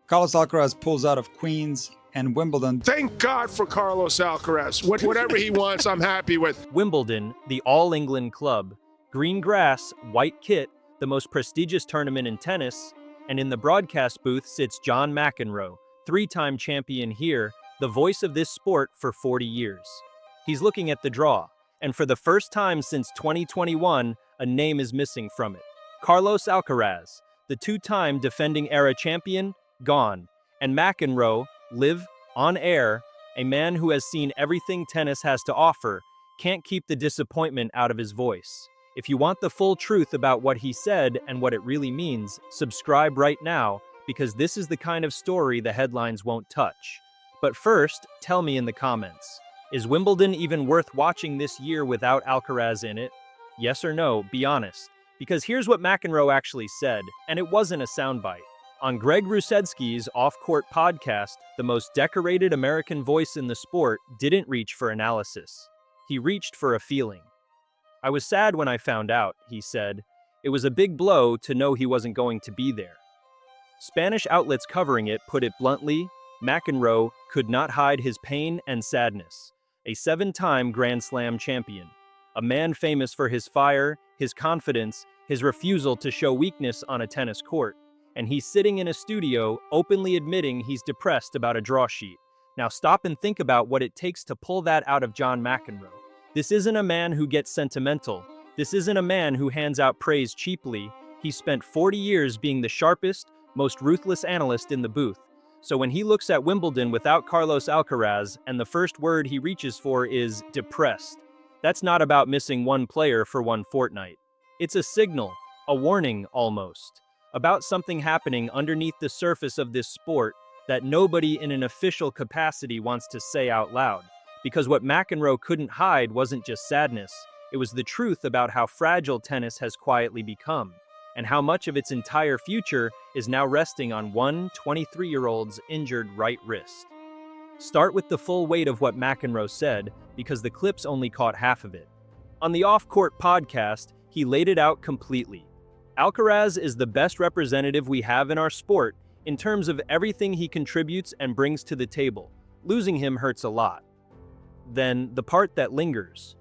Carlos Alcaraz pulls out of Queens and Wimbledon. Thank God for Carlos Alcaraz. Whatever he wants, I'm happy with. Wimbledon, the All-England club, green grass, white kit, the most prestigious tournament in tennis, and in the broadcast booth sits John McEnroe, three-time champion here, the voice of this sport for 40 years. He's looking at the draw, and for the first time since 2021, a name is missing from it. Carlos Alcaraz, the two-time defending era champion, gone, and McEnroe, live, on air, a man who has seen everything tennis has to offer, can't keep the disappointment out of his voice. If you want the full truth about what he said and what it really means, subscribe right now, because this is the kind of story the headlines won't touch. But first, tell me in the comments, is Wimbledon even worth watching this year without Alcaraz in it? Yes or no, be honest. Because here's what McEnroe actually said, and it wasn't a soundbite. On Greg Rusetsky's Off-Court podcast, the most decorated American voice in the sport didn't reach for analysis. He reached for a feeling. I was sad when I found out, he said. It was a big blow to know he wasn't going to be there. Spanish outlets covering it put it bluntly, McEnroe could not hide his pain and sadness. A seven-time Grand Slam champion. A man famous for his fire, his confidence, his refusal to show weakness on a tennis court. And he's sitting in a studio, openly admitting he's depressed about a draw sheet. Now stop and think about what it takes to pull that out of John McEnroe. This isn't a man who gets sentimental. This isn't a man who hands out praise cheaply. He spent 40 years being the sharpest, most ruthless analyst in the booth. So when he looks at Wimbledon without Carlos Alcaraz, and the first word he reaches for is depressed, that's not about missing one player for one fortnight. It's a signal, a warning almost, about something happening underneath the surface of this sport that nobody in an official capacity wants to say out loud. Because what McEnroe couldn't hide wasn't just sadness, it was the truth about how fragile tennis has quietly become, and how much of its entire future is now resting on one 23-year-old's injured right wrist. Start with the full weight of what McEnroe said, because the clips only caught half of it. On the Off-Court podcast, he laid it out completely. Alcaraz is the best representative we have in our sport in terms of everything he contributes and brings to the table. Losing him hurts a lot. Then, the part that lingers.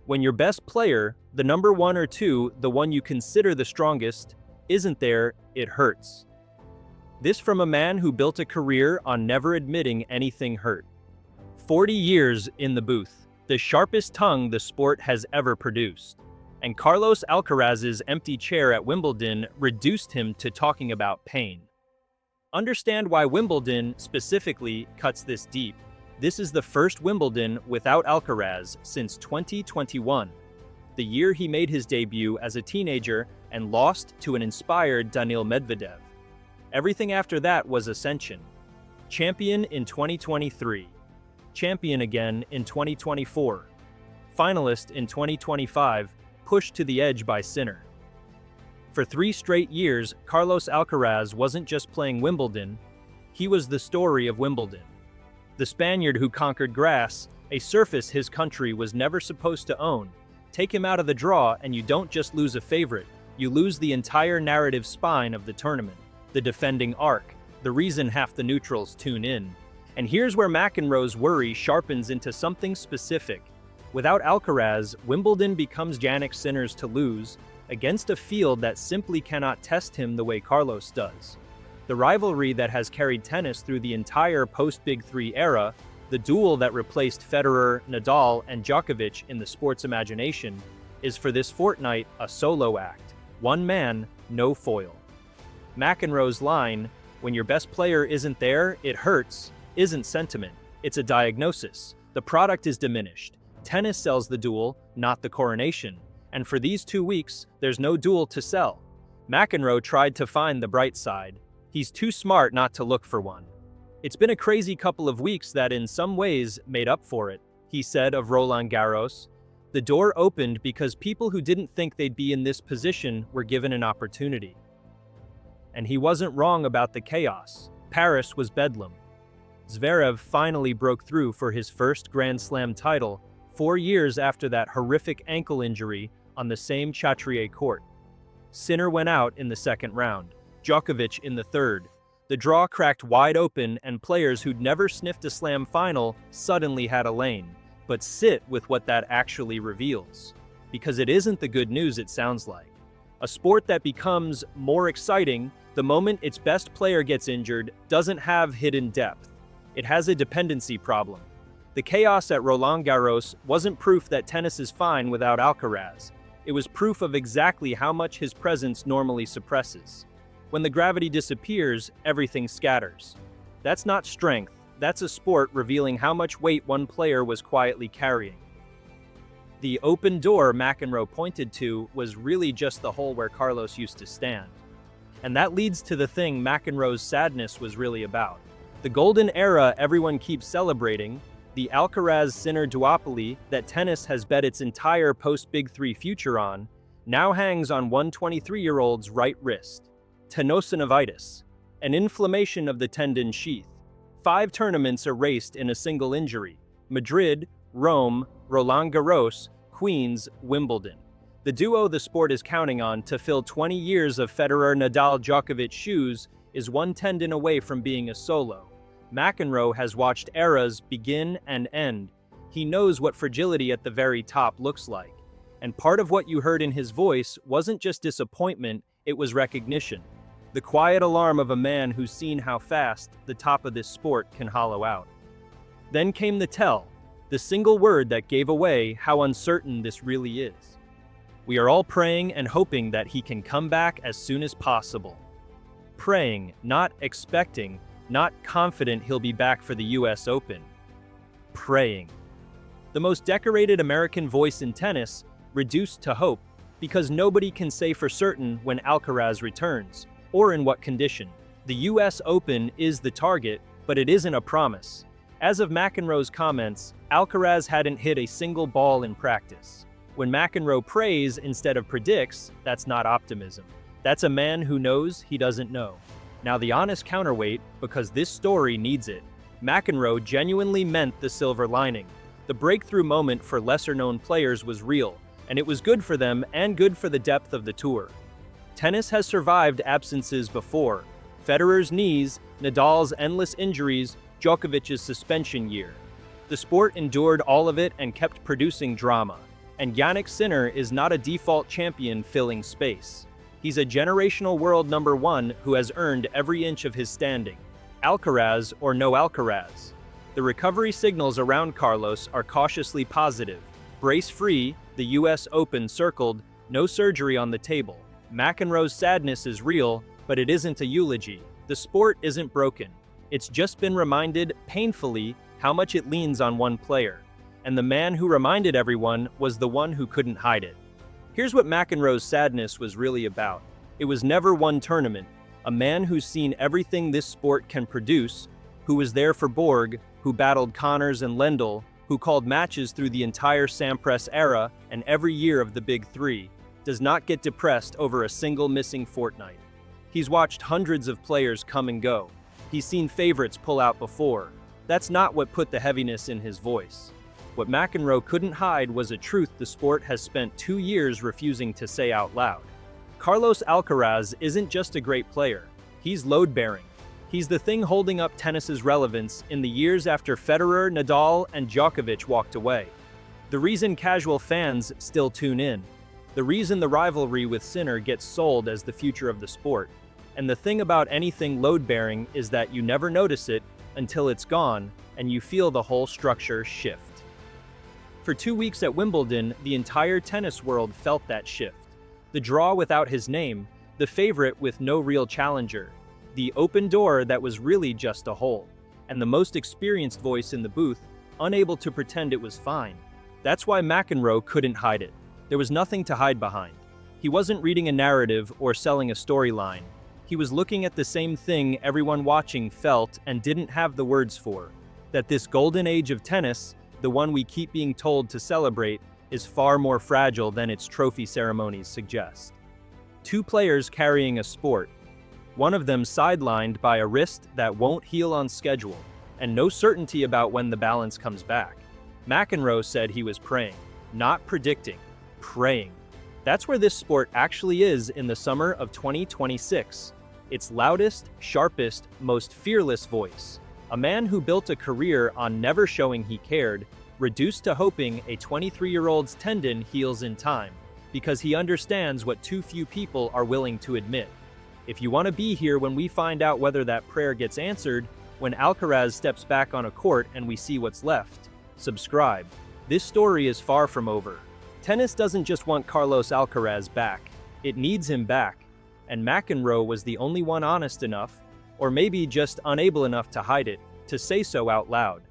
When your best player, the number one or two, the one you consider the strongest, isn't there, it hurts. This from a man who built a career on never admitting anything hurt. 40 years in the booth, the sharpest tongue the sport has ever produced. And Carlos Alcaraz's empty chair at Wimbledon reduced him to talking about pain. Understand why Wimbledon, specifically, cuts this deep. This is the first Wimbledon without Alcaraz since 2021, the year he made his debut as a teenager and lost to an inspired Daniil Medvedev. Everything after that was ascension. Champion in 2023. Champion again in 2024. Finalist in 2025. Pushed to the edge by Sinner. For 3 straight years, Carlos Alcaraz wasn't just playing Wimbledon, he was the story of Wimbledon. The Spaniard who conquered grass, a surface his country was never supposed to own. Take him out of the draw and you don't just lose a favorite, you lose the entire narrative spine of the tournament, the defending arc, the reason half the neutrals tune in. And here's where McEnroe's worry sharpens into something specific. Without Alcaraz, Wimbledon becomes Jannik Sinner's to lose, against a field that simply cannot test him the way Carlos does. The rivalry that has carried tennis through the entire post-Big Three era, the duel that replaced Federer, Nadal, and Djokovic in the sport's imagination, is for this fortnight a solo act. One man, no foil. McEnroe's line, "When your best player isn't there, it hurts," isn't sentiment. It's a diagnosis. The product is diminished. Tennis sells the duel, not the coronation. And for these 2 weeks, there's no duel to sell. McEnroe tried to find the bright side. He's too smart not to look for one. "It's been a crazy couple of weeks that in some ways made up for it," he said of Roland Garros. "The door opened because people who didn't think they'd be in this position were given an opportunity." And he wasn't wrong about the chaos. Paris was bedlam. Zverev finally broke through for his first Grand Slam title 4 years after that horrific ankle injury on the same Chatrier court. Sinner went out in the second round, Djokovic in the third, The draw cracked wide open, and players who'd never sniffed a slam final suddenly had a lane. But sit with what that actually reveals. Because it isn't the good news it sounds like. A sport that becomes more exciting the moment its best player gets injured doesn't have hidden depth. It has a dependency problem. The chaos at Roland Garros wasn't proof that tennis is fine without Alcaraz. It was proof of exactly how much his presence normally suppresses. When the gravity disappears, everything scatters. That's not strength, that's a sport revealing how much weight one player was quietly carrying. The open door McEnroe pointed to was really just the hole where Carlos used to stand. And that leads to the thing McEnroe's sadness was really about. The golden era everyone keeps celebrating, the Alcaraz-Sinner duopoly that tennis has bet its entire post-Big Three future on, now hangs on one 23-year-old's right wrist. Tenosynovitis, an inflammation of the tendon sheath. 5 tournaments erased in a single injury: Madrid, Rome, Roland Garros, Queens, Wimbledon. The duo the sport is counting on to fill 20 years of Federer-Nadal-Djokovic shoes is one tendon away from being a solo. McEnroe has watched eras begin and end. He knows what fragility at the very top looks like. And part of what you heard in his voice wasn't just disappointment, it was recognition. The quiet alarm of a man who's seen how fast the top of this sport can hollow out. Then came the tell, the single word that gave away how uncertain this really is. We are all praying and hoping that he can come back as soon as possible. Praying, not expecting, not confident he'll be back for the US Open. Praying. The most decorated American voice in tennis, reduced to hope, because nobody can say for certain when Alcaraz returns, or in what condition. The US Open is the target, but it isn't a promise. As of McEnroe's comments, Alcaraz hadn't hit a single ball in practice. When McEnroe prays instead of predicts, that's not optimism. That's a man who knows he doesn't know. Now the honest counterweight, because this story needs it. McEnroe genuinely meant the silver lining. The breakthrough moment for lesser-known players was real, and it was good for them and good for the depth of the tour. Tennis has survived absences before. Federer's knees, Nadal's endless injuries, Djokovic's suspension year. The sport endured all of it and kept producing drama. And Jannik Sinner is not a default champion filling space. He's a generational world number 1 who has earned every inch of his standing. Alcaraz or no Alcaraz. The recovery signals around Carlos are cautiously positive. Brace-free, the US Open circled, no surgery on the table. McEnroe's sadness is real, but it isn't a eulogy. The sport isn't broken. It's just been reminded, painfully, how much it leans on one player. And the man who reminded everyone was the one who couldn't hide it. Here's what McEnroe's sadness was really about. It was never one tournament. A man who's seen everything this sport can produce, who was there for Borg, who battled Connors and Lendl, who called matches through the entire Sampras era and every year of the Big Three, does not get depressed over a single missing fortnight. He's watched hundreds of players come and go. He's seen favorites pull out before. That's not what put the heaviness in his voice. What McEnroe couldn't hide was a truth the sport has spent 2 years refusing to say out loud. Carlos Alcaraz isn't just a great player. He's load-bearing. He's the thing holding up tennis's relevance in the years after Federer, Nadal, and Djokovic walked away. The reason casual fans still tune in. The reason the rivalry with Sinner gets sold as the future of the sport. And the thing about anything load-bearing is that you never notice it until it's gone and you feel the whole structure shift. For 2 weeks at Wimbledon, the entire tennis world felt that shift. The draw without his name, the favorite with no real challenger, the open door that was really just a hole, and the most experienced voice in the booth, unable to pretend it was fine. That's why McEnroe couldn't hide it. There was nothing to hide behind. He wasn't reading a narrative or selling a storyline. He was looking at the same thing everyone watching felt and didn't have the words for. That this golden age of tennis, the one we keep being told to celebrate, is far more fragile than its trophy ceremonies suggest. 2 players carrying a sport. One of them sidelined by a wrist that won't heal on schedule, and no certainty about when the balance comes back. McEnroe said he was praying, not predicting, praying. That's where this sport actually is in the summer of 2026. its loudest, sharpest, most fearless voice. A man who built a career on never showing he cared, reduced to hoping a 23-year-old's tendon heals in time, because he understands what too few people are willing to admit. If you want to be here when we find out whether that prayer gets answered, when Alcaraz steps back on a court and we see what's left, subscribe. This story is far from over. Tennis doesn't just want Carlos Alcaraz back, it needs him back. And McEnroe was the only one honest enough, or maybe just unable enough to hide it, to say so out loud.